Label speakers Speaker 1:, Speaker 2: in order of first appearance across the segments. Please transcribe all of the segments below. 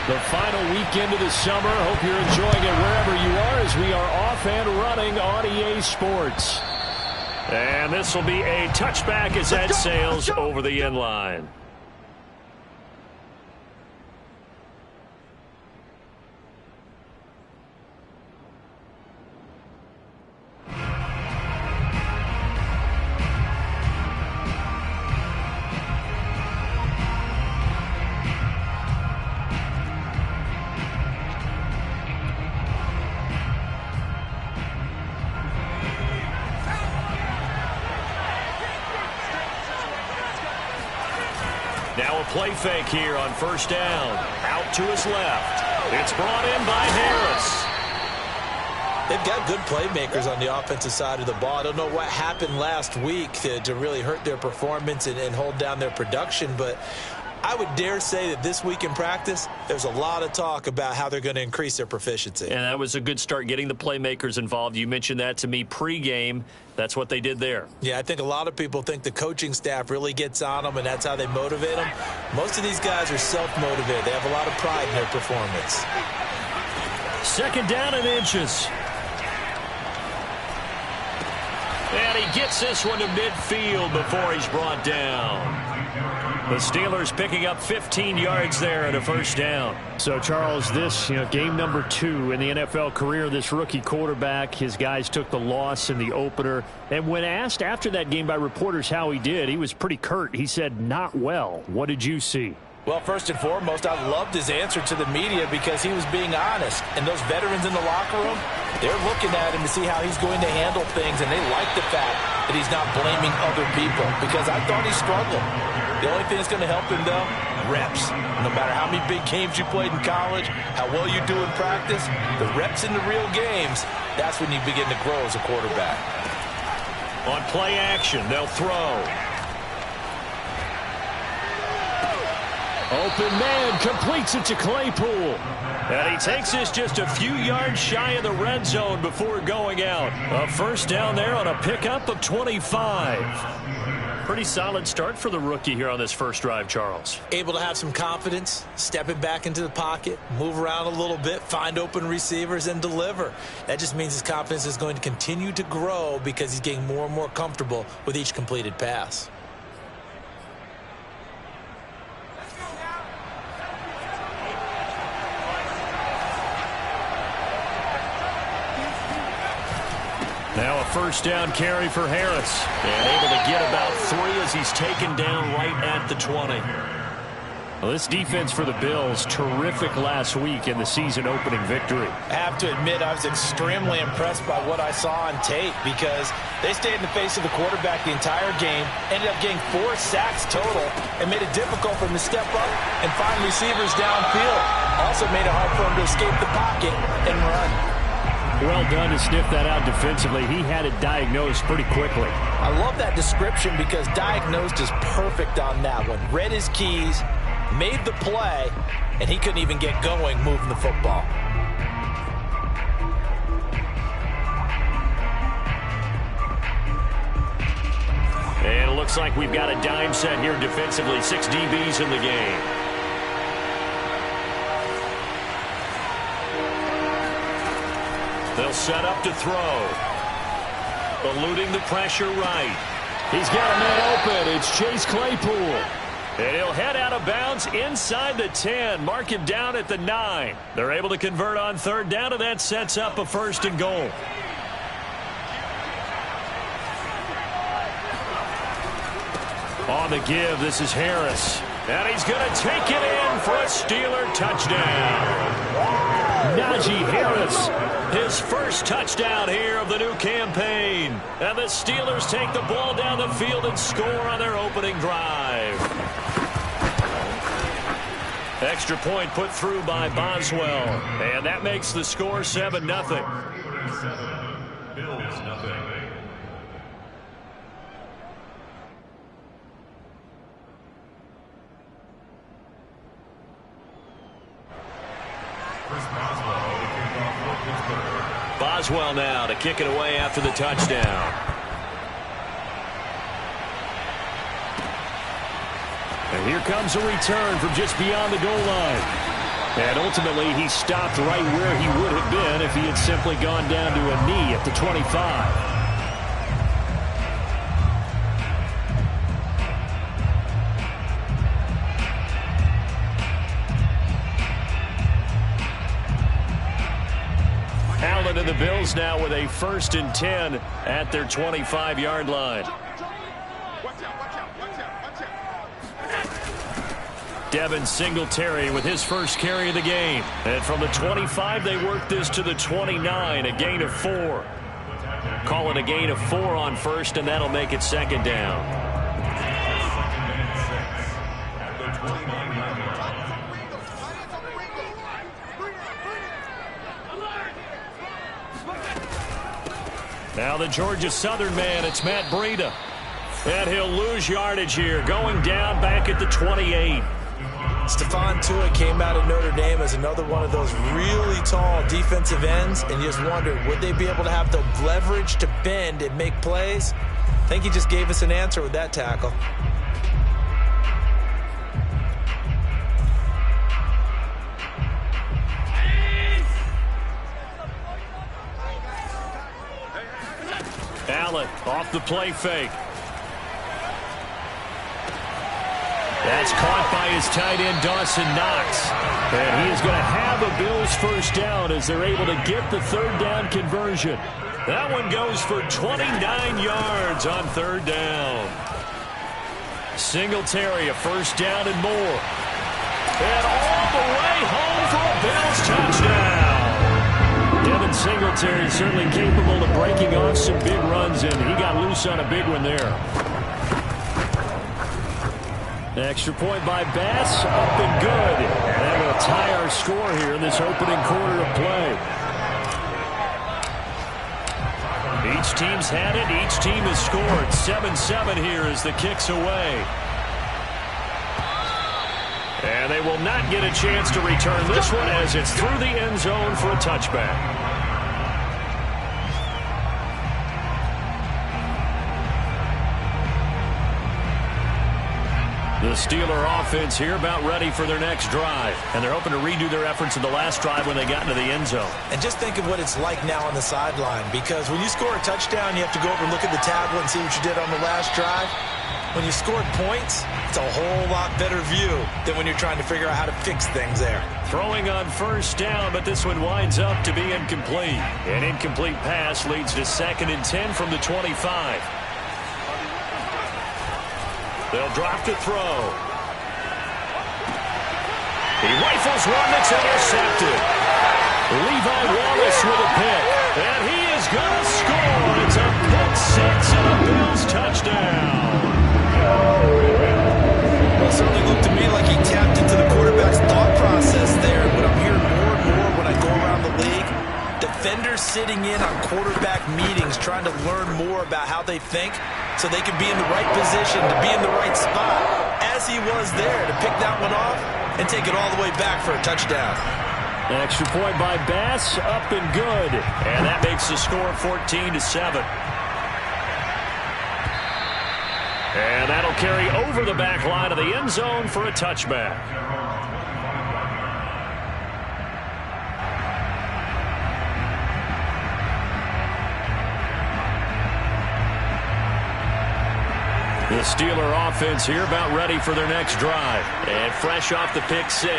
Speaker 1: The final weekend of the summer. Hope you're enjoying it wherever you are as we are off and running on EA Sports.
Speaker 2: And this will be a touchback as that sails over the end line. Now a play fake here on first down. Out to his left. It's brought in by Harris.
Speaker 3: They've got good playmakers on the offensive side of the ball. I don't know what happened last week to really hurt their performance and hold down their production, but I would dare say that this week in practice, there's a lot of talk about how they're going to increase their proficiency.
Speaker 2: And that was a good start, getting the playmakers involved. You mentioned that to me pregame. That's what they did there.
Speaker 3: Yeah, I think a lot of people think the coaching staff really gets on them, and that's how they motivate them. Most of these guys are self-motivated. They have a lot of pride in their performance.
Speaker 2: Second down and inches. And he gets this one to midfield before he's brought down. The Steelers picking up 15 yards there at a first down.
Speaker 1: So, Charles, this, game number 2 in the NFL career, this rookie quarterback, his guys took the loss in the opener. And when asked after that game by reporters how he did, he was pretty curt. He said, not well. What did you see?
Speaker 4: Well, first and foremost, I loved his answer to the media because he was being honest. And those veterans in the locker room, they're looking at him to see how he's going to handle things, and they like the fact that he's not blaming other people because I thought he struggled. The only thing that's going to help him, though, reps. No matter how many big games you played in college, how well you do in practice, the reps in the real games, that's when you begin to grow as a quarterback.
Speaker 2: On play action, they'll throw.
Speaker 1: Open man completes it to Claypool.
Speaker 2: And he takes this just a few yards shy of the red zone before going out. A first down there on a pickup of 25. Pretty solid start for the rookie here on this first drive, Charles.
Speaker 3: Able to have some confidence, stepping back into the pocket, move around a little bit, find open receivers, and deliver. That just means his confidence is going to continue to grow because he's getting more and more comfortable with each completed pass.
Speaker 2: Now a first down carry for Harris. And able to get about 3 as he's taken down right at the 20.
Speaker 1: Well, this defense for the Bills, terrific last week in the season-opening victory.
Speaker 4: I have to admit I was extremely impressed by what I saw on tape because they stayed in the face of the quarterback the entire game, ended up getting 4 sacks total, and made it difficult for him to step up and find receivers downfield. Also made it hard for him to escape the pocket and run.
Speaker 1: Well done to sniff that out defensively. He had it diagnosed pretty quickly.
Speaker 4: I love that description because diagnosed is perfect on that one. Read his keys, made the play, and he couldn't even get going moving the football.
Speaker 2: And it looks like we've got a dime set here defensively. 6 DBs in the game. They'll set up to throw. Eluding the pressure right.
Speaker 1: He's got a man open. It's Chase Claypool.
Speaker 2: And he'll head out of bounds inside the 10. Mark him down at the 9. They're able to convert on third down, and that sets up a first and goal. On the give, this is Harris. And he's going to take it in for a Steeler touchdown.
Speaker 1: Najee Harris.
Speaker 2: His first touchdown here of the new campaign. And the Steelers take the ball down the field and score on their opening drive. Extra point put through by Boswell. And that makes the score 7-0.
Speaker 5: Bills nothing.
Speaker 2: Boswell now to kick it away after the touchdown.
Speaker 1: And here comes a return from just beyond the goal line. And ultimately, he stopped right where he would have been if he had simply gone down to a knee at the 25. Allen and the Bills now with a 1st and 10 at their 25-yard line. Devin Singletary with his first carry of the game. And from the 25, they work this to the 29, a gain of 4. Call it a gain of 4 on first, and that'll make it 2nd down. Now the Georgia Southern man, it's Matt Breida. And he'll lose yardage here, going down back at the 28.
Speaker 3: Stephon Tuitt came out of Notre Dame as another one of those really tall defensive ends, and you just wondered, would they be able to have the leverage to bend and make plays? I think he just gave us an answer with that tackle.
Speaker 1: Allen off the play fake. That's caught by his tight end, Dawson Knox. And he is going to have a Bills first down as they're able to get the 3rd down conversion. That one goes for 29 yards on 3rd down. Singletary, a 1st down and more. And all the way home for a Bills touchdown. Devin Singletary certainly capable of breaking off some big runs, and he got loose on a big one there. Extra point by Bass, up and good. And that will tie our score here in this opening quarter of play. Each team's had it. Each team has scored. 7-7 here as the kick's away. And they will not get a chance to return this one as it's through the end zone for a touchback. The Steeler offense here about ready for their next drive. And they're hoping to redo their efforts in the last drive when they got into the end zone.
Speaker 3: And just think of what it's like now on the sideline, because when you score a touchdown, you have to go over and look at the tablet and see what you did on the last drive. When you scored points, it's a whole lot better view than when you're trying to figure out how to fix things there.
Speaker 1: Throwing on 1st down, but this one winds up to be incomplete. An incomplete pass leads to 2nd and 10 from the 25. They'll drop to throw. He rifles one that's intercepted. Levi Wallace with a pick. And he is going to score. It's a pick 6 and a Bills touchdown.
Speaker 3: Well, it certainly looked to me like he tapped into the quarterback's thought process there. What I'm hearing more and more when I go around the league, defenders sitting in on quarterback meetings trying to learn more about how they think so they can be in the right position, to be in the right spot, as he was there to pick that one off and take it all the way back for a touchdown.
Speaker 1: An extra point by Bass, up and good. And that makes the score 14-7. And that'll carry over the back line of the end zone for a touchback. The Steeler offense here about ready for their next drive. And fresh off the pick 6,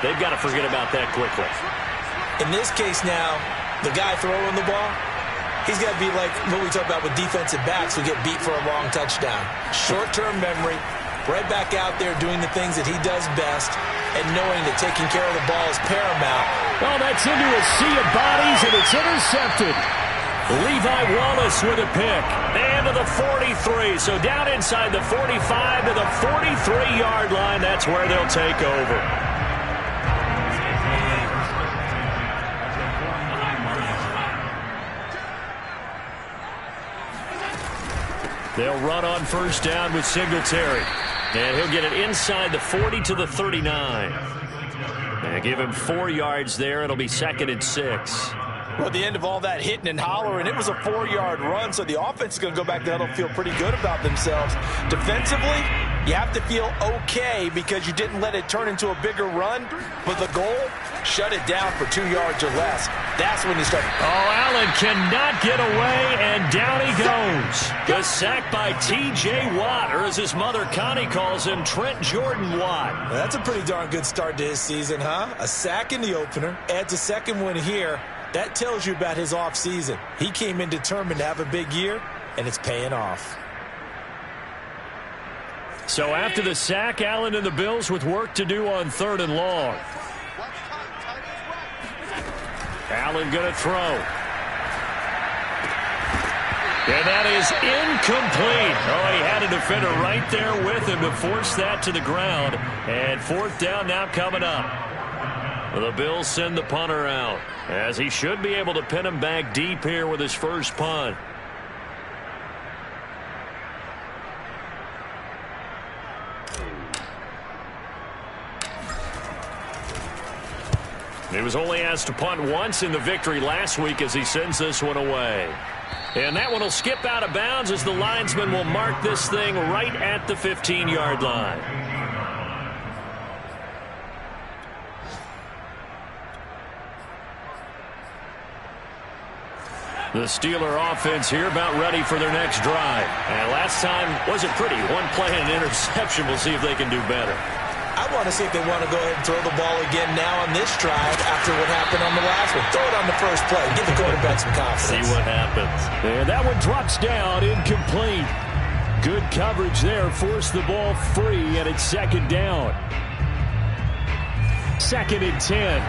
Speaker 1: they've got to forget about that quickly.
Speaker 3: In this case now, the guy throwing the ball, he's got to be like what we talk about with defensive backs who get beat for a long touchdown. Short-term memory, right back out there doing the things that he does best, and knowing that taking care of the ball is paramount.
Speaker 1: Well, that's into a sea of bodies, and it's intercepted. Levi Wallace with a pick. And to the 43. So down inside the 45 to the 43-yard line. That's where they'll take over. They'll run on 1st down with Singletary. And he'll get it inside the 40 to the 39. And give him 4 yards there. It'll be 2nd and 6.
Speaker 4: Well, at the end of all that hitting and hollering, it was a 4-yard run, so the offense is going to go back to the huddle and feel pretty good about themselves. Defensively, You have to feel okay because you didn't let it turn into a bigger run, but the goal, shut it down for 2 yards or less. That's when you start.
Speaker 2: Oh, Allen cannot get away, and down he goes. The sack by T.J. Watt, or as his mother Connie calls him, Trent Jordan Watt.
Speaker 3: That's a pretty darn good start to his season, huh? A sack in the opener, adds a second one here. That tells you about his offseason. He came in determined to have a big year, and it's paying off.
Speaker 2: So after the sack, Allen and the Bills with work to do on 3rd and long. Allen going to throw. And that is incomplete. Oh, he had a defender right there with him to force that to the ground. And 4th down now coming up. The Bills send the punter out, as he should be able to pin him back deep here with his first punt. He was only asked to punt once in the victory last week as he sends this one away. And that one will skip out of bounds as the linesman will mark this thing right at the 15-yard line. The Steeler offense here about ready for their next drive. And last time wasn't pretty. One play and an interception. We'll see if they can do better.
Speaker 3: I want to see if they want to go ahead and throw the ball again now on this drive after what happened on the last one. Throw it on the first play. Give the quarterback some confidence.
Speaker 2: See what happens.
Speaker 1: And that one drops down, incomplete. Good coverage there. Forced the ball free, and it's 2nd down. 2nd and 10.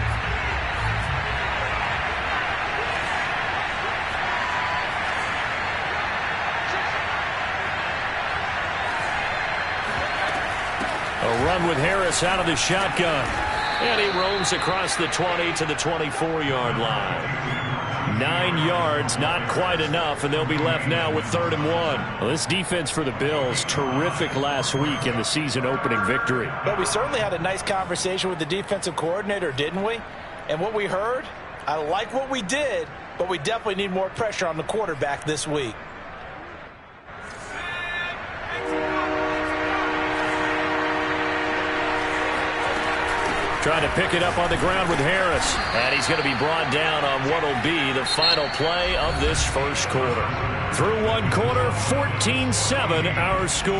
Speaker 1: A run with Harris out of the shotgun. And he roams across the 20 to the 24-yard line. 9 yards, not quite enough, and they'll be left now with 3rd and 1. Well, this defense for the Bills, terrific last week in the season-opening victory.
Speaker 4: But we certainly had a nice conversation with the defensive coordinator, didn't we? And what we heard, I like what we did, but we definitely need more pressure on the quarterback this week.
Speaker 2: Trying to pick it up on the ground with Harris. And he's going to be brought down on what will be the final play of this first quarter. Through one quarter, 14-7 our score.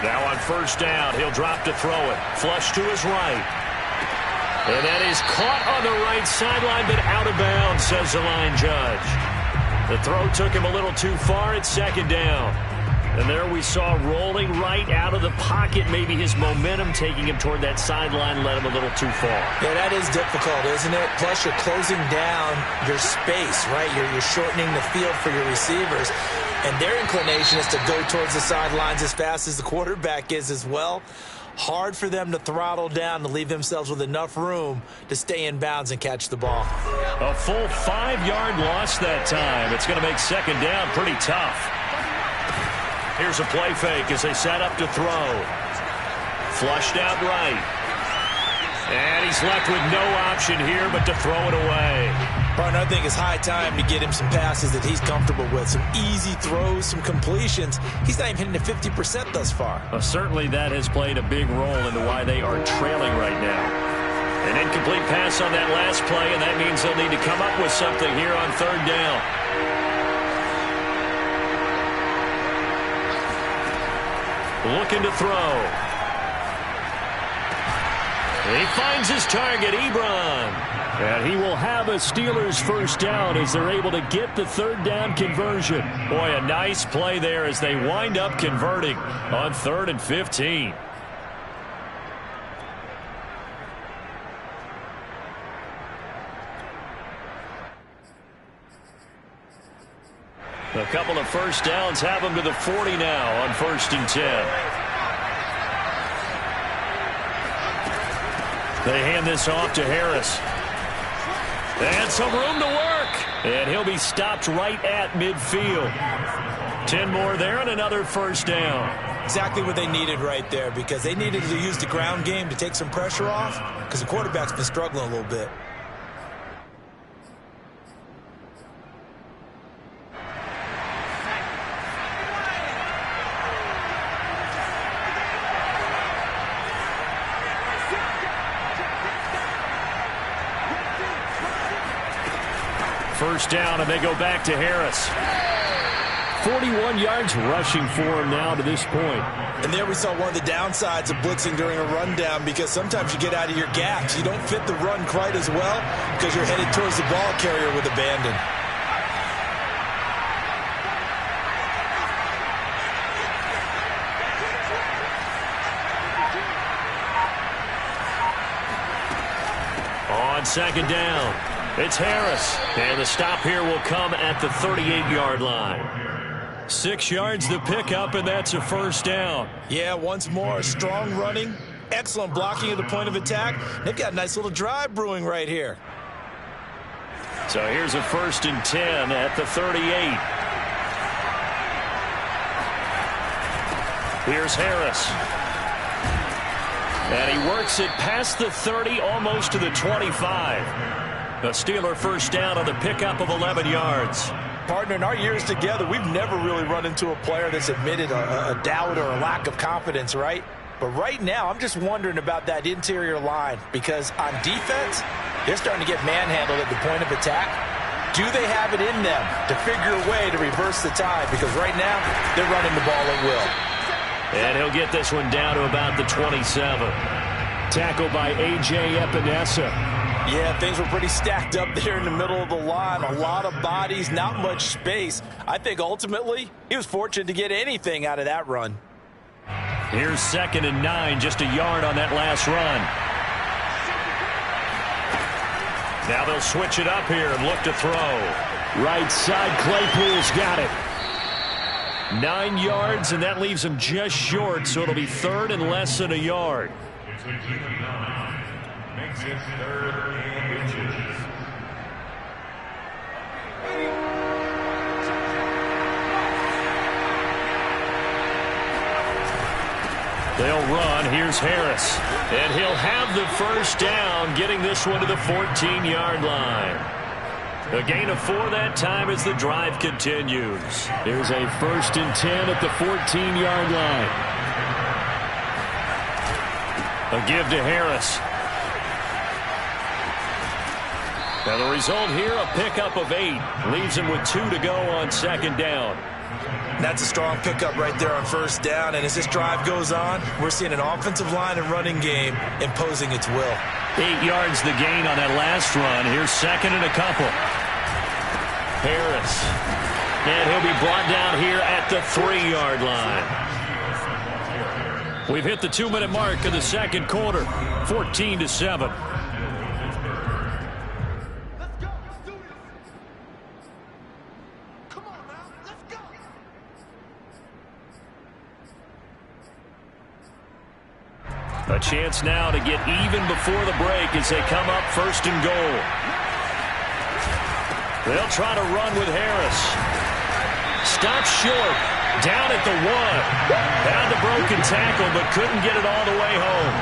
Speaker 2: Now on 1st down, he'll drop to throw it. Flush to his right. And that is caught on the right sideline, but out of bounds, says the line judge. The throw took him a little too far. It's 2nd down. And there we saw rolling right out of the pocket. Maybe his momentum taking him toward that sideline led him a little too far.
Speaker 3: Yeah, that is difficult, isn't it? Plus, you're closing down your space, right? You're shortening the field for your receivers. And their inclination is to go towards the sidelines as fast as the quarterback is as well. Hard for them to throttle down to leave themselves with enough room to stay in bounds and catch the ball.
Speaker 2: A full 5-yard loss that time. It's going to make 2nd down pretty tough. Here's a play fake as they set up to throw. Flushed out right. And he's left with no option here but to throw it away.
Speaker 3: Partner, I think it's high time to get him some passes that he's comfortable with. Some easy throws, some completions. He's not even hitting the 50% thus far.
Speaker 2: Well, certainly that has played a big role into why they are trailing right now. An incomplete pass on that last play, and that means they'll need to come up with something here on 3rd down. Looking to throw. He finds his target, Ebron.
Speaker 1: And he will have a Steelers 1st down as they're able to get the 3rd down conversion.
Speaker 2: Boy, a nice play there as they wind up converting on 3rd and 15. A couple of 1st downs have them to the 40 now on 1st and 10. They hand this off to Harris. And some room to work. And he'll be stopped right at midfield. 10 more there and another 1st down.
Speaker 3: Exactly what they needed right there, because they needed to use the ground game to take some pressure off, because the quarterback's been struggling a little bit.
Speaker 1: First down, and they go back to Harris. 41 yards rushing for him now to this point.
Speaker 3: And there we saw one of the downsides of blitzing during a rundown, because sometimes you get out of your gaps. You don't fit the run quite as well because you're headed towards the ball carrier with abandon.
Speaker 1: On second down, it's Harris. And the stop here will come at the 38-yard line.
Speaker 2: 6 yards the pickup, and that's a first down.
Speaker 3: Yeah, once more, strong running, excellent blocking at the point of attack. They've got a nice little drive brewing right here.
Speaker 1: So here's a 1st and 10 at the 38. Here's Harris. And he works it past the 30, almost to the 25. The Steeler first down on the pickup of 11 yards.
Speaker 4: Partner, in our years together, we've never really run into a player that's admitted a doubt or a lack of confidence, right? But right now, I'm just wondering about that interior line, because on defense, they're starting to get manhandled at the point of attack. Do they have it in them to figure a way to reverse the tide? Because right now, they're running the ball at will.
Speaker 1: And he'll get this one down to about the 27. Tackled by A.J. Epinesa.
Speaker 4: Yeah, things were pretty stacked up there in the middle of the line. A lot of bodies, not much space. I think ultimately he was fortunate to get anything out of that run.
Speaker 1: Here's 2nd and 9, just a yard on that last run. Now they'll switch it up here and look to throw. Right side, Claypool's got it. 9 yards, and that leaves him just short, so it'll be 3rd and less than a yard. Makes it 3rd and inches. They'll run. Here's Harris. And he'll have the first down, getting this one to the 14-yard line. A gain of 4 that time as the drive continues. Here's a 1st and 10 at the 14-yard line. A give to Harris. Now the result here, a pickup of 8. Leaves him with 2 to go on 2nd down.
Speaker 3: That's a strong pickup right there on 1st down. And as this drive goes on, we're seeing an offensive line and running game imposing its will.
Speaker 1: 8 yards the gain on that last run. Here's 2nd and a couple. Harris. And he'll be brought down here at the 3-yard line. We've hit the 2-minute mark of the 2nd quarter. 14-7. A chance now to get even before the break as they come up 1st and goal. They'll try to run with Harris. Stopped short. Down at the 1. Had the broken tackle, but couldn't get it all the way home.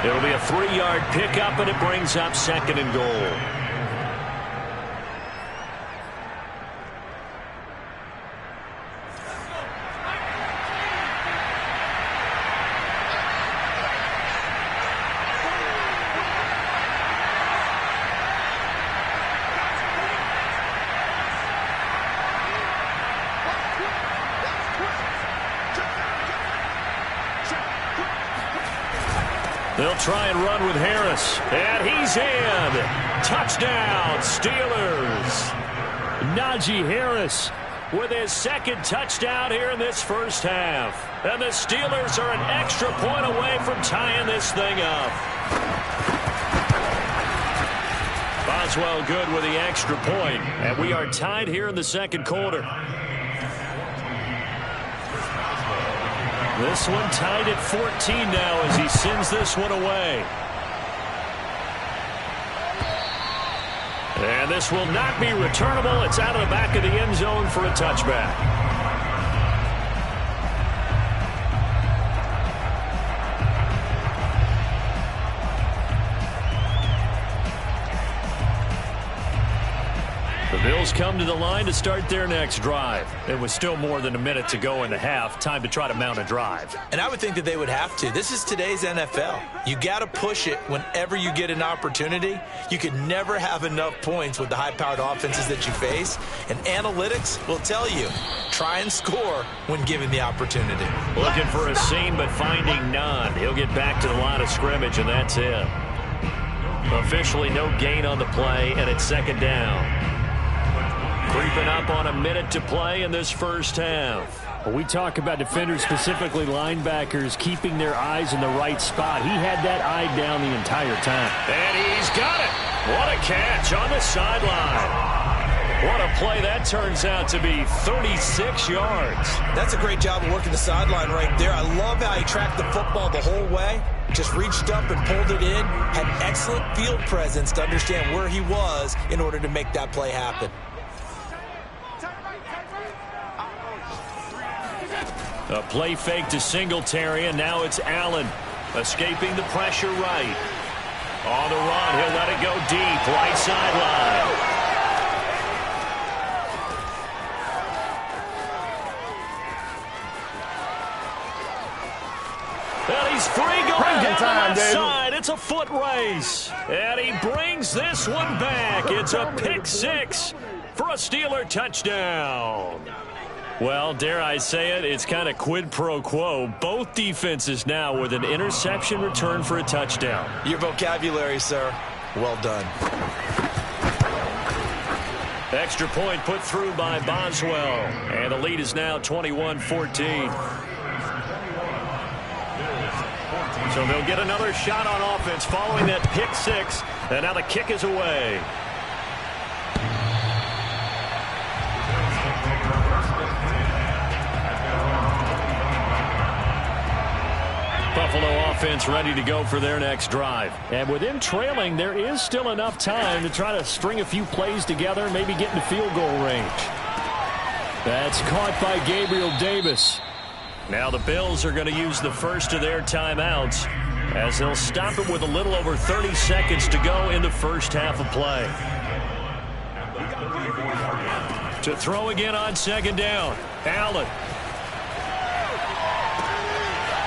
Speaker 1: It'll be a 3-yard pickup, and it brings up 2nd and goal. They'll try and run with Harris. And he's in. Touchdown, Steelers. Najee Harris with his 2nd touchdown here in this first half. And the Steelers are an extra point away from tying this thing up. Boswell good with the extra point. And we are tied here in the 2nd quarter. This one tied at 14 now as he sends this one away. And this will not be returnable. It's out of the back of the end zone for a touchback.
Speaker 2: Bills come to the line to start their next drive. It was still more than a minute to go in the half. Time to try to mount a drive.
Speaker 3: And I would think that they would have to. This is today's NFL. You got to push it whenever you get an opportunity. You can never have enough points with the high-powered offenses that you face. And analytics will tell you, try and score when given the opportunity.
Speaker 2: Looking for a seam, but finding none. He'll get back to the line of scrimmage, and that's it. Officially no gain on the play, and it's second down. Creeping up on a minute to play in this first half.
Speaker 1: Well, we talk about defenders, specifically linebackers, keeping their eyes in the right spot. He had that eye down the entire time.
Speaker 2: And he's got it. What a catch on the sideline. What a play that turns out to be, 36 yards.
Speaker 3: That's a great job of working the sideline right there. I love how he tracked the football the whole way. Just reached up and pulled it in. Had excellent field presence to understand where he was in order to make that play happen.
Speaker 2: A play fake to Singletary, and now it's Allen escaping the pressure right. On the run, he'll let it go deep, right sideline. And he's free going down the left side. It's a foot race. And he brings this one back. It's a pick six for a Steeler touchdown. Well, dare I say it, it's kind of quid pro quo. Both defenses now with an interception return for a touchdown.
Speaker 3: Your vocabulary, sir. Well done.
Speaker 2: Extra point put through by Boswell. And the lead is now 21-14. So they'll get another shot on offense following that pick six. And now the kick is away. Buffalo offense ready to go for their next drive.
Speaker 1: And with them trailing, there is still enough time to try to string a few plays together and maybe get into field goal range. That's caught by Gabriel Davis.
Speaker 2: Now the Bills are going to use the first of their timeouts as they'll stop it with a little over 30 seconds to go in the first half of play. To throw again on second down, Allen.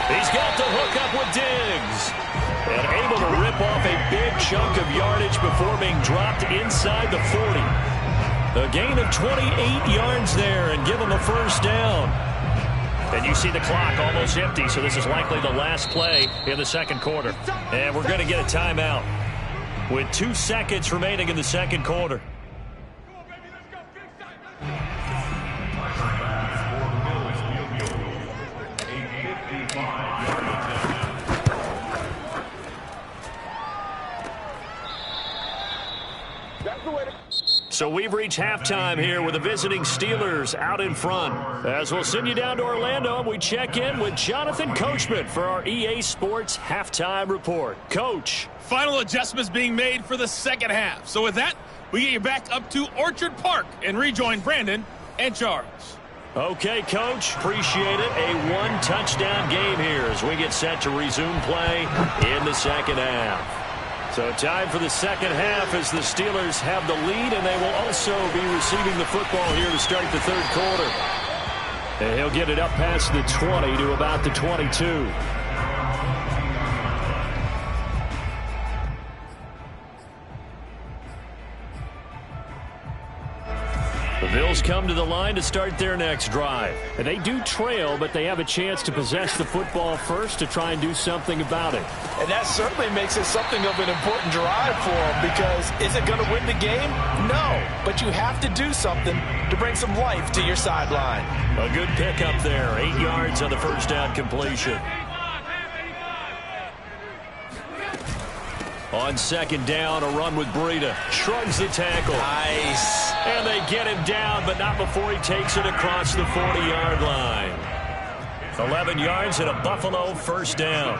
Speaker 2: He's got the hook up with Diggs. And able to rip off a big chunk of yardage before being dropped inside the 40. A gain of 28 yards there and give him a first down. And you see the clock almost empty, so this is likely the last play in the second quarter. And we're going to get a timeout with 2 seconds remaining in the second quarter. So we've reached halftime here with the visiting Steelers out in front. As we'll send you down to Orlando, we check in with Jonathan Coachman for our EA Sports Halftime Report. Coach.
Speaker 5: Final adjustments being made for the second half. So with that, we get you back up to Orchard Park and rejoin Brandon and Charles.
Speaker 2: Okay, Coach. Appreciate it. A one-touchdown game here as we get set to resume play in the second half. So time for the second half as the Steelers have the lead, and they will also be receiving the football here to start the third quarter. And he'll get it up past the 20 to about the 22. The Bills come to the line to start their next drive.
Speaker 1: And they do trail, but they have a chance to possess the football first to try and do something about it.
Speaker 4: And that certainly makes it something of an important drive for them, because is it going to win the game? No, but you have to do something to bring some life to your sideline.
Speaker 2: A good pickup there, 8 yards on the first down completion. On second down, a run with Breida. Shrugs the tackle.
Speaker 3: Nice.
Speaker 2: And they get him down, but not before he takes it across the 40-yard line. 11 yards and a Buffalo first down.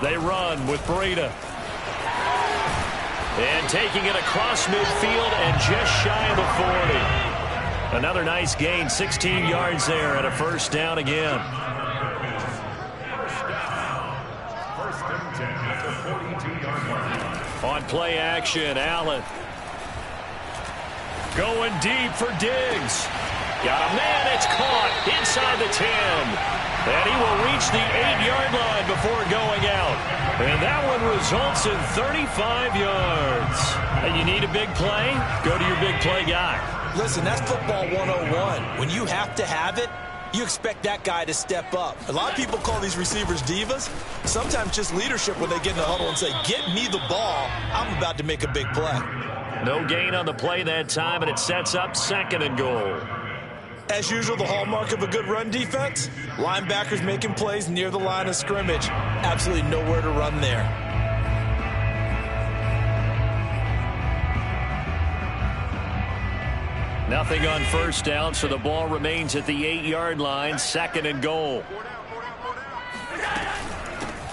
Speaker 2: They run with Breida. And taking it across midfield and just shy of the 40. Another nice gain, 16 yards there and a first down again. On play action, Allen. Going deep for Diggs. Got a man, it's caught inside the 10. And he will reach the 8-yard line before going out. And that one results in 35 yards. And you need a big play? Go to your big play guy.
Speaker 3: Listen, that's football 101. When you have to have it, you expect that guy to step up. A lot of people call these receivers divas. Sometimes just leadership when they get in the huddle and say, get me the ball. I'm about to make a big play.
Speaker 2: No gain on the play that time, and it sets up 2nd and goal.
Speaker 3: As usual, the hallmark of a good run defense, linebackers making plays near the line of scrimmage. Absolutely nowhere to run there.
Speaker 2: Nothing on first down, so the ball remains at the 8-yard line, 2nd and goal.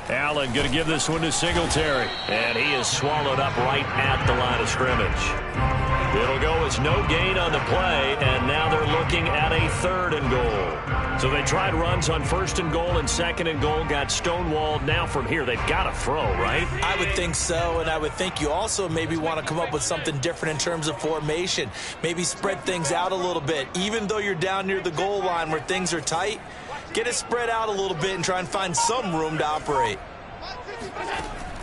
Speaker 2: Allen going to give this one to Singletary. And he is swallowed up right at the line of scrimmage. It'll go as no gain on the play, and now they're looking at a 3rd and goal. So they tried runs on 1st and goal and 2nd and goal, got stonewalled. Now from here, they've got to throw, right?
Speaker 3: I would think so, and I would think you also maybe want to come up with something different in terms of formation. Maybe spread things out a little bit. Even though you're down near the goal line where things are tight, get it spread out a little bit and try and find some room to operate.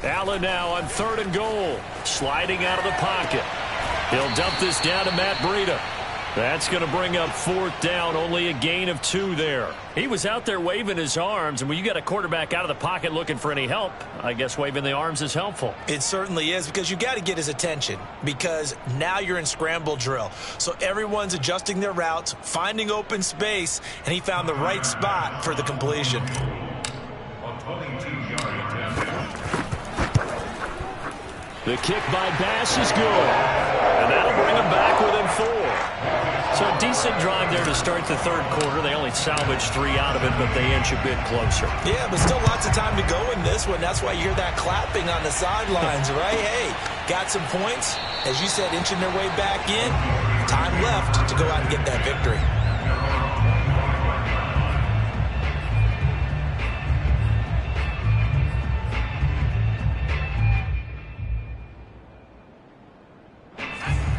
Speaker 2: Allen now on 3rd and goal, sliding out of the pocket. He'll dump this down to Matt Breida. That's going to bring up 4th down, only a gain of 2 there. He was out there waving his arms, and when you got a quarterback out of the pocket looking for any help, I guess waving the arms is helpful.
Speaker 3: It certainly is, because you got to get his attention, because now you're in scramble drill. So everyone's adjusting their routes, finding open space, and he found the right spot for the completion.
Speaker 2: The kick by Bass is good, and that'll bring him back within 4. So a decent drive there to start the 3rd quarter. They only salvaged 3 out of it, but they inch a bit closer.
Speaker 3: Yeah, but still lots of time to go in this one. That's why you hear that clapping on the sidelines, right? Hey, got some points. As you said, inching their way back in. Time left to go out and get that victory.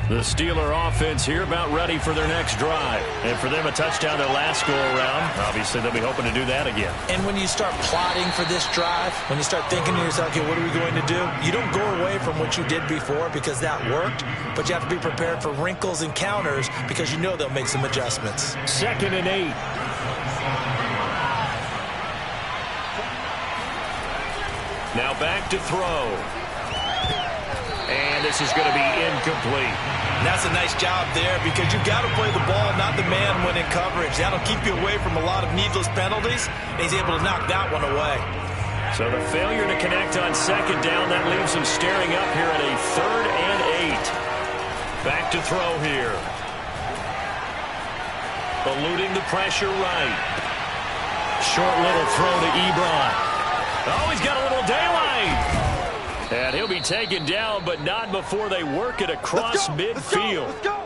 Speaker 2: The Steeler offense here about ready for their next drive. And for them, a touchdown their last go-around. Obviously, they'll be hoping to do that again.
Speaker 3: And when you start plotting for this drive, when you start thinking to yourself, okay, what are we going to do? You don't go away from what you did before because that worked, but you have to be prepared for wrinkles and counters because you know they'll make some adjustments.
Speaker 2: 2nd and 8. Now back to throw. And this is going to be incomplete.
Speaker 3: And that's a nice job there because you've got to play the ball, not the man when in coverage. That'll keep you away from a lot of needless penalties, and he's able to knock that one away.
Speaker 2: So the failure to connect on 2nd down, that leaves him staring up here at a 3rd and 8. Back to throw here. Eluding the pressure right. Short little throw to Ebron. Oh, he's got a little daylight. And he'll be taken down, but not before they work it across midfield.
Speaker 6: Let's go.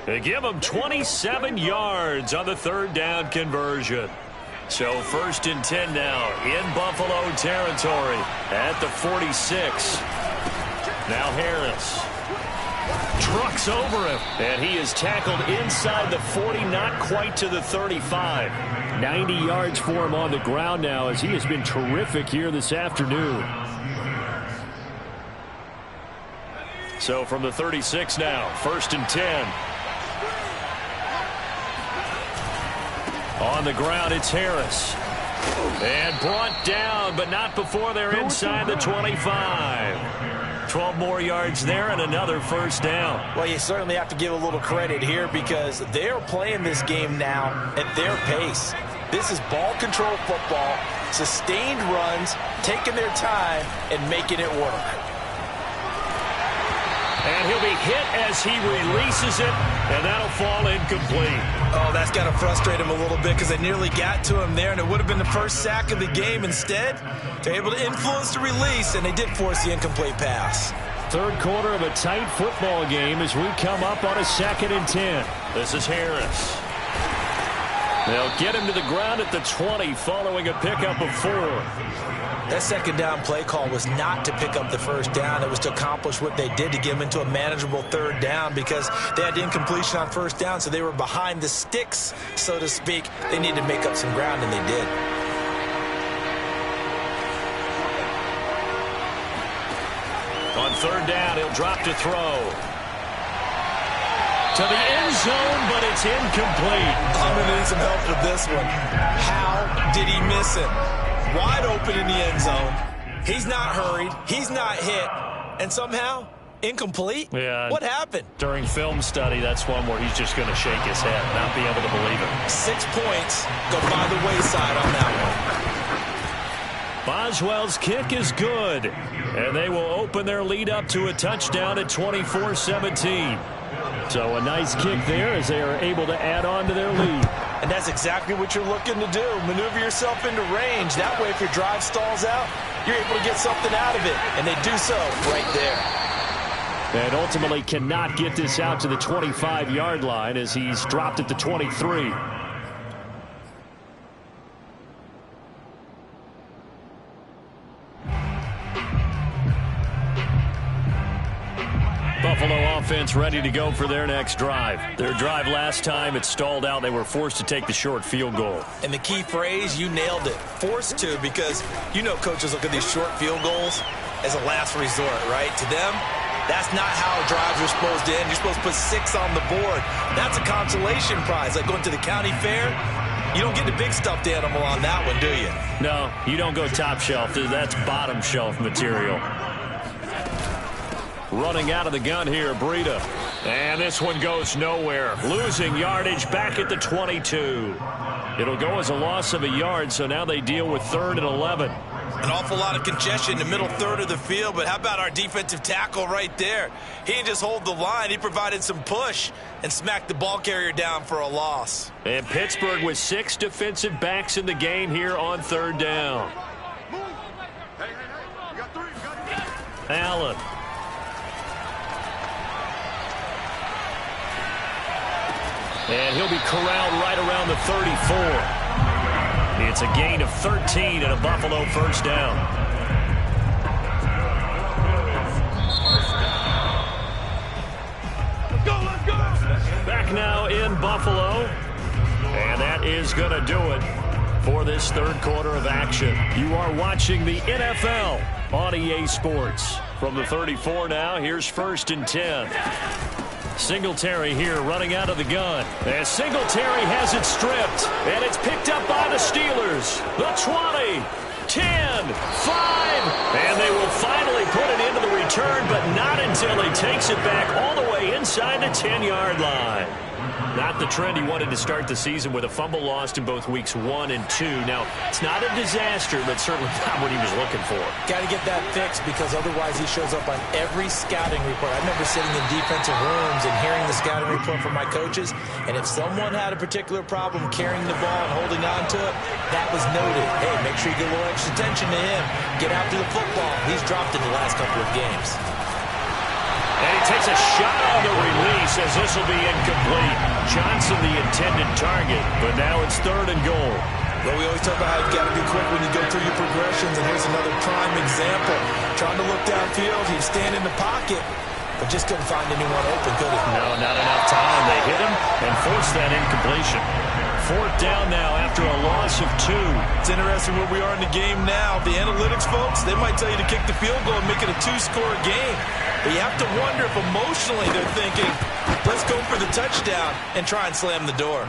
Speaker 2: They give him 27 yards on the 3rd down conversion. So 1st and 10 now in Buffalo territory at the 46. Now Harris trucks over him, and he is tackled inside the 40, not quite to the 35.
Speaker 1: 90 yards for him on the ground now as he has been terrific here this afternoon.
Speaker 2: So from the 36 now, 1st and 10. On the ground, it's Harris. And brought down, but not before they're inside the 25. 12 more yards there and another 1st down.
Speaker 3: Well, you certainly have to give a little credit here because they're playing this game now at their pace. This is ball control football, sustained runs, taking their time, and making it work.
Speaker 2: And he'll be hit as he releases it, and that'll fall incomplete.
Speaker 3: Oh, that's got to frustrate him a little bit because they nearly got to him there, and it would have been the first sack of the game. Instead, they're able to influence the release, and they did force the incomplete pass.
Speaker 1: 3rd quarter of a tight football game as we come up on a 2nd and 10.
Speaker 2: This is Harris. They'll get him to the ground at the 20 following a pickup of 4.
Speaker 3: That second down play call was not to pick up the first down. It was to accomplish what they did, to get them into a manageable third down, because they had incompletion on first down, so they were behind the sticks, so to speak. They needed to make up some ground, and they did.
Speaker 2: On third down, he'll drop to throw. To the end zone, but it's incomplete.
Speaker 3: I'm going to need some help with this one. How did he miss it? Wide open in the end zone. He's not hurried. He's not hit. And somehow, incomplete?
Speaker 2: Yeah.
Speaker 3: What happened?
Speaker 2: During film study, that's one where he's just going to shake his head, not be able to believe it.
Speaker 3: 6 points go by the wayside on that one.
Speaker 2: Boswell's kick is good. And they will open their lead up to a touchdown at 24-17. So a nice kick there as they are able to add on to their lead.
Speaker 3: And that's exactly what you're looking to do. Maneuver yourself into range. That way, if your drive stalls out, you're able to get something out of it. And they do so right there.
Speaker 1: And ultimately cannot get this out to the 25-yard line as he's dropped at the 23.
Speaker 2: Buffalo offense ready to go for their next drive. Their drive last time, it stalled out. They were forced to take the short field goal.
Speaker 3: And the key phrase, you nailed it. Forced to, because you know coaches look at these short field goals as a last resort, right? To them, that's not how drives are supposed to end. You're supposed to put 6 on the board. That's a consolation prize, like going to the county fair. You don't get the big stuffed animal on that one, do you?
Speaker 2: No, you don't go top shelf. That's bottom shelf material. Running out of the gun here, Breida. And this one goes nowhere. Losing yardage back at the 22. It'll go as a loss of a yard, so now they deal with 3rd and 11.
Speaker 3: An awful lot of congestion in the middle third of the field, but how about our defensive tackle right there? He didn't just hold the line. He provided some push and smacked the ball carrier down for a loss.
Speaker 2: And Pittsburgh with 6 defensive backs in the game here on 3rd down. Allen. And he'll be corralled right around the 34. It's a gain of 13 and a Buffalo first down.
Speaker 5: Let's go!
Speaker 2: Back now in Buffalo. And that is going to do it for this third quarter of action. You are watching the NFL on EA Sports. From the 34 now, here's 1st and 10. Singletary here running out of the gun. And Singletary has it stripped. And it's picked up by the Steelers. The 20, 10, 5. And they will finally put it into the return, but not until he takes it back all the way inside the 10-yard line. Not the trend he wanted to start the season with a fumble lost in both weeks 1 and 2. Now, it's not a disaster, but certainly not what he was looking for.
Speaker 3: Got to get that fixed, because otherwise he shows up on every scouting report. I remember sitting in defensive rooms and hearing the scouting report from my coaches, and if someone had a particular problem carrying the ball and holding on to it, that was noted. Hey, make sure you get a little extra attention to him. Get after the football. He's dropped in the last couple of games.
Speaker 2: And he takes a shot on the release as this will be incomplete. Johnson the intended target, but now it's 3rd and goal.
Speaker 3: Well, we always talk about how you've got to be quick when you go through your progressions, and here's another prime example. Trying to look downfield, he was standing in the pocket, but just couldn't find anyone open, could he?
Speaker 2: No, not enough time. They hit him and forced that incompletion. 4th down now after a loss of 2.
Speaker 3: It's interesting where we are in the game now. The analytics folks, they might tell you to kick the field goal and make it a 2-score game. But you have to wonder if emotionally they're thinking, let's go for the touchdown and try and slam the door.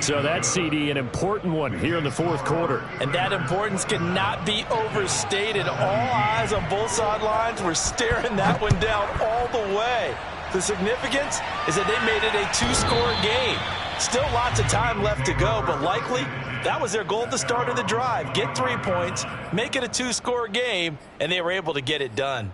Speaker 1: So that, CD, an important one here in the 4th quarter.
Speaker 3: And that importance cannot be overstated. All eyes on both sidelines were staring that one down all the way. The significance is that they made it a 2-score game. Still lots of time left to go, but likely that was their goal at the start of the drive. Get 3 points, make it a 2-score game, and they were able to get it done.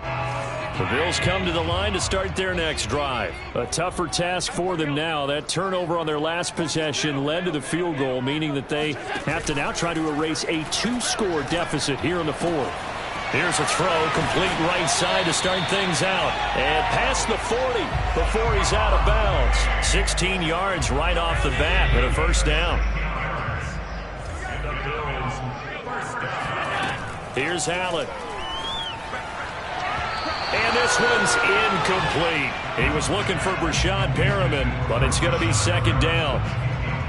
Speaker 2: The Bills come to the line to start their next drive.
Speaker 1: A tougher task for them now. That turnover on their last possession led to the field goal, meaning that they have to now try to erase a 2-score deficit here in the 4th.
Speaker 2: Here's a throw, complete right side to start things out. And past the 40 before he's out of bounds. 16 yards right off the bat and a first down. Here's Allen. And this one's incomplete. He was looking for Brashad Perriman, but it's going to be second down.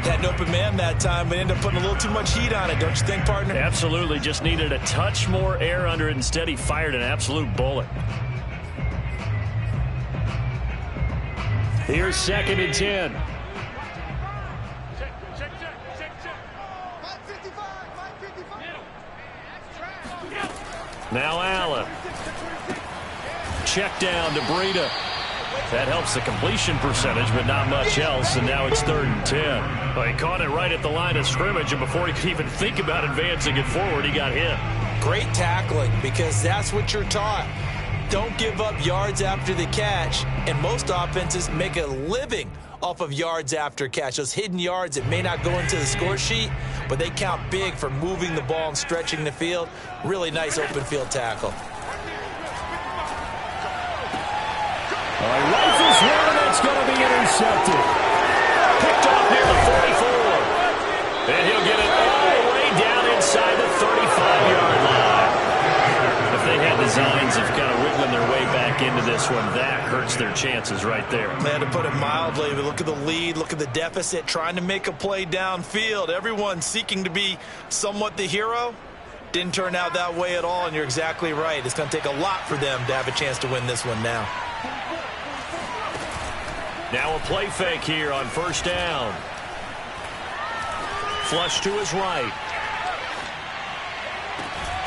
Speaker 3: Had an open man that time, but ended up putting a little too much heat on it, don't you think, partner?
Speaker 1: Absolutely. Just needed a touch more air under it. Instead, he fired an absolute bullet. Here's 2nd and 10. Now Allen. Check down to Breida. That helps the completion percentage, but not much else, and now it's 3rd and 10. Well, he caught it right at the line of scrimmage, and before he could even think about advancing it forward, he got hit.
Speaker 3: Great tackling, because that's what you're taught. Don't give up yards after the catch, and most offenses make a living off of yards after catch. Those hidden yards that may not go into the score sheet, but they count big for moving the ball and stretching the field. Really nice open field tackle.
Speaker 1: Rifles one, and it's going to be intercepted. Picked off near the 44. And he'll get it all the way down inside the 35-yard line. If they had designs of kind of wiggling their way back into this one, that hurts their chances right there.
Speaker 3: Man, to put it mildly, but look at the lead, look at the deficit, trying to make a play downfield. Everyone seeking to be somewhat the hero. Didn't turn out that way at all, and you're exactly right. It's going to take a lot for them to have a chance to win this one now.
Speaker 1: Now a play fake here on 1st down. Flush to his right.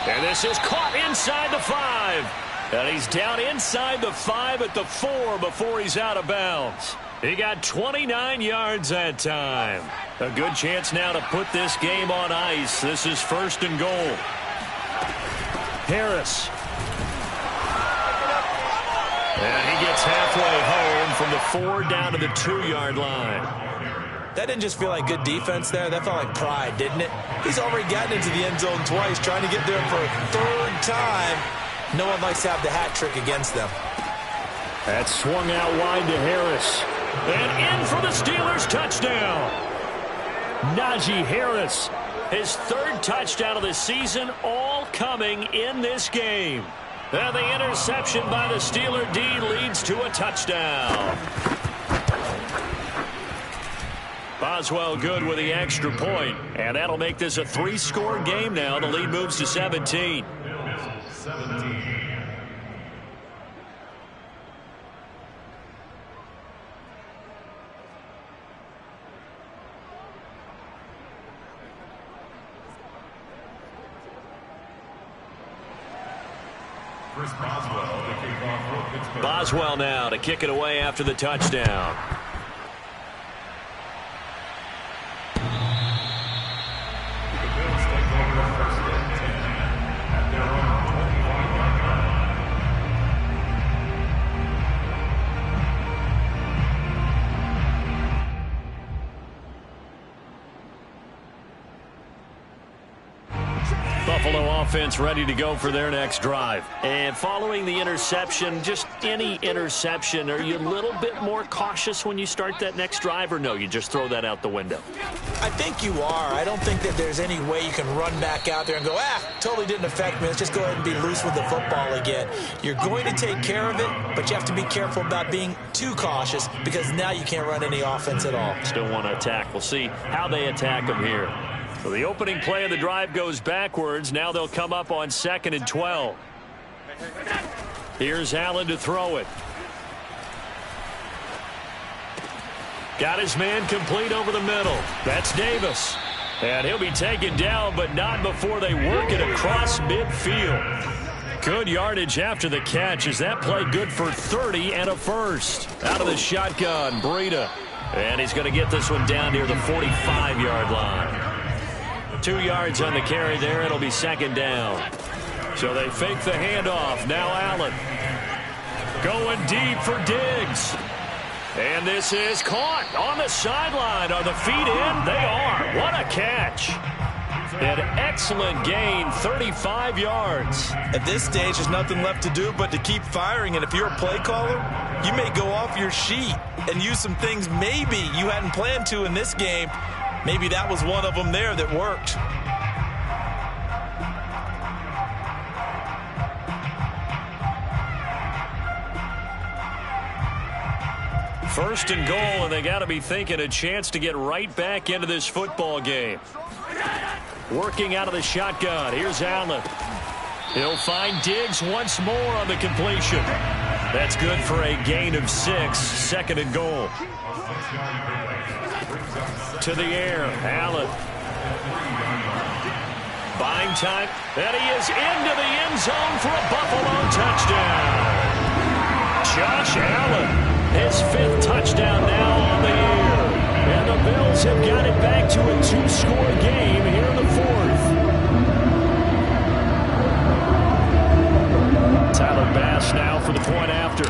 Speaker 1: And this is caught inside the 5. And he's down inside the 5 at the 4 before he's out of bounds. He got 29 yards that time. A good chance now to put this game on ice. This is 1st and goal. Harris. And he gets halfway home from the 4 down to the 2-yard line.
Speaker 3: That didn't just feel like good defense there. That felt like pride, didn't it? He's already gotten into the end zone twice, trying to get there for a 3rd time. No one likes to have the hat trick against them.
Speaker 1: That swung out wide to Harris. And in for the Steelers touchdown. Najee Harris, his 3rd touchdown of the season, all coming in this game. And the interception by the Steeler D leads to a touchdown. Boswell good with the extra point, and that'll make this a 3-score game now. The lead moves to 17. Boswell now to kick it away after the touchdown. Buffalo offense ready to go for their next drive. And following the interception, just any interception, are you a little bit more cautious when you start that next drive, or no, you just throw that out the window?
Speaker 3: I think you are. I don't think that there's any way you can run back out there and go, totally didn't affect me. Let's just go ahead and be loose with the football again. You're going to take care of it, but you have to be careful about being too cautious because now you can't run any offense at all.
Speaker 1: Still want to attack. We'll see how they attack them here. So the opening play of the drive goes backwards. Now they'll come up on 2nd and 12. Here's Allen to throw it. Got his man complete over the middle. That's Davis. And he'll be taken down, but not before they work it across midfield. Good yardage after the catch. Is that play good for 30 and a first? Out of the shotgun, Breida. And he's going to get this one down near the 45-yard line. 2 yards on the carry there. It'll be 2nd down. So they fake the handoff. Now Allen going deep for Diggs. And this is caught on the sideline. Are the feet in? They are. What a catch.
Speaker 2: An excellent gain, 35 yards.
Speaker 3: At this stage, there's nothing left to do but to keep firing. And if you're a play caller, you may go off your sheet and use some things maybe you hadn't planned to in this game. Maybe that was one of them there that worked.
Speaker 2: First and goal, and they got to be thinking a chance to get right back into this football game. Working out of the shotgun. Here's Allen. He'll find Diggs once more on the completion. That's good for a gain of 6. Second and goal. To the air. Allen. Buying time. And he is into the end zone for a Buffalo touchdown. Josh Allen. His 5th touchdown now on the year. And the Bills have got it back to a 2-score game here in the 4th. Tyler Bass now for the point after.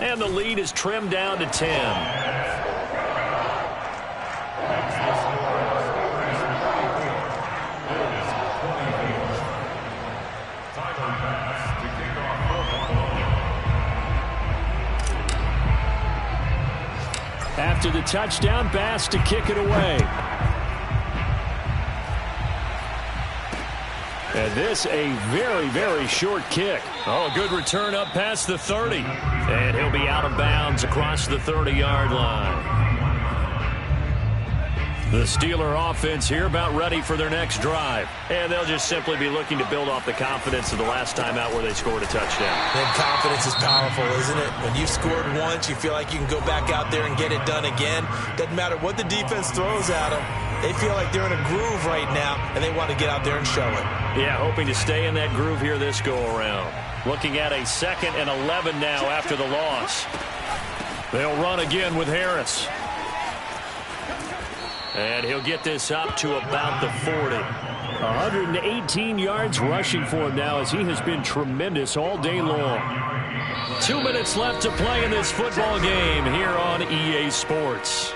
Speaker 2: And the lead is trimmed down to 10. After the touchdown, Bass to kick it away. And this a very, very short kick. Oh, a good return up past the 30. And he'll be out of bounds across the 30-yard line. The Steeler offense here about ready for their next drive. And they'll just simply be looking to build off the confidence of the last time out where they scored a touchdown.
Speaker 3: And confidence is powerful, isn't it? When you've scored once, you feel like you can go back out there and get it done again. Doesn't matter what the defense throws at them. They feel like they're in a groove right now, and they want to get out there and show it.
Speaker 2: Yeah, hoping to stay in that groove here this go-around. Looking at a 2nd and 11 now after the loss. They'll run again with Harris. And he'll get this up to about the 40. 118 yards rushing for him now as he has been tremendous all day long. 2 minutes left to play in this football game here on EA Sports.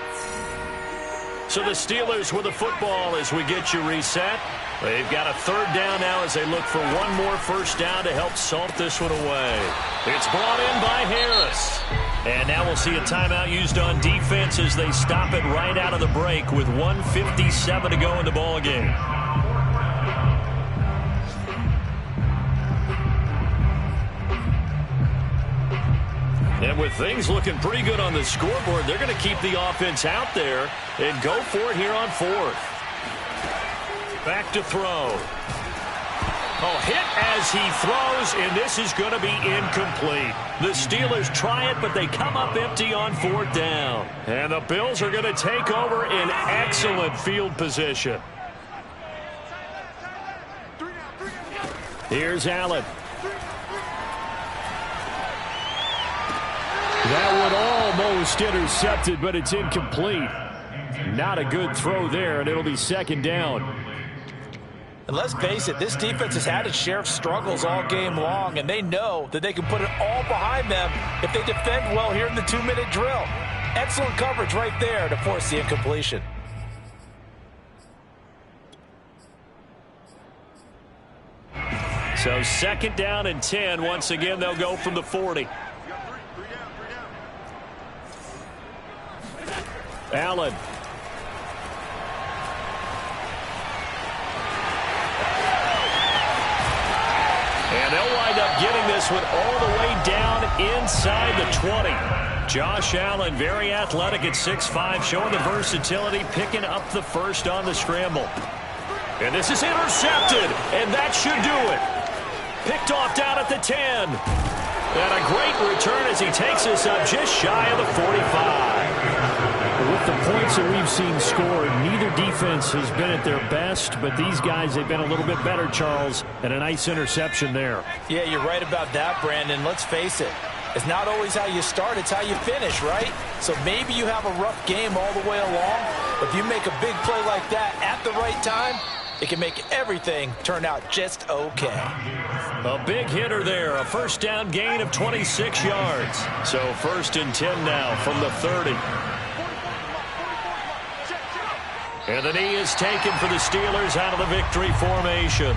Speaker 2: So the Steelers with the football as we get you reset. They've got a 3rd down now as they look for one more first down to help salt this one away. It's brought in by Harris. And now we'll see a timeout used on defense as they stop it right out of the break with 1:57 to go in the ball game. And with things looking pretty good on the scoreboard, they're going to keep the offense out there and go for it here on 4th. Back to throw. Oh, hit as he throws, and this is going to be incomplete. The Steelers try it, but they come up empty on 4th down. And the Bills are going to take over in excellent field position. Here's Allen. That one almost intercepted, but it's incomplete. Not a good throw there, and it'll be 2nd down.
Speaker 4: And let's face it, this defense has had its share of struggles all game long, and they know that they can put it all behind them if they defend well here in the 2-minute drill. Excellent coverage right there to force the incompletion.
Speaker 2: So 2nd down and 10. Once again, they'll go from the 40. Allen. And they'll wind up getting this one all the way down inside the 20. Josh Allen, very athletic at 6'5", showing the versatility, picking up the first on the scramble. And this is intercepted, and that should do it. Picked off down at the 10. And a great return as he takes us up just shy of the 45. With the points that we've seen scored, neither defense has been at their best, but these guys have been a little bit better, Charles, and a nice interception there.
Speaker 4: Yeah, you're right about that, Brandon. Let's face it. It's not always how you start, it's how you finish, right? So maybe you have a rough game all the way along, but if you make a big play like that at the right time, it can make everything turn out just okay.
Speaker 2: A big hitter there, a first down gain of 26 yards. So 1st and 10 now from the 30. And the knee is taken for the Steelers out of the victory formation.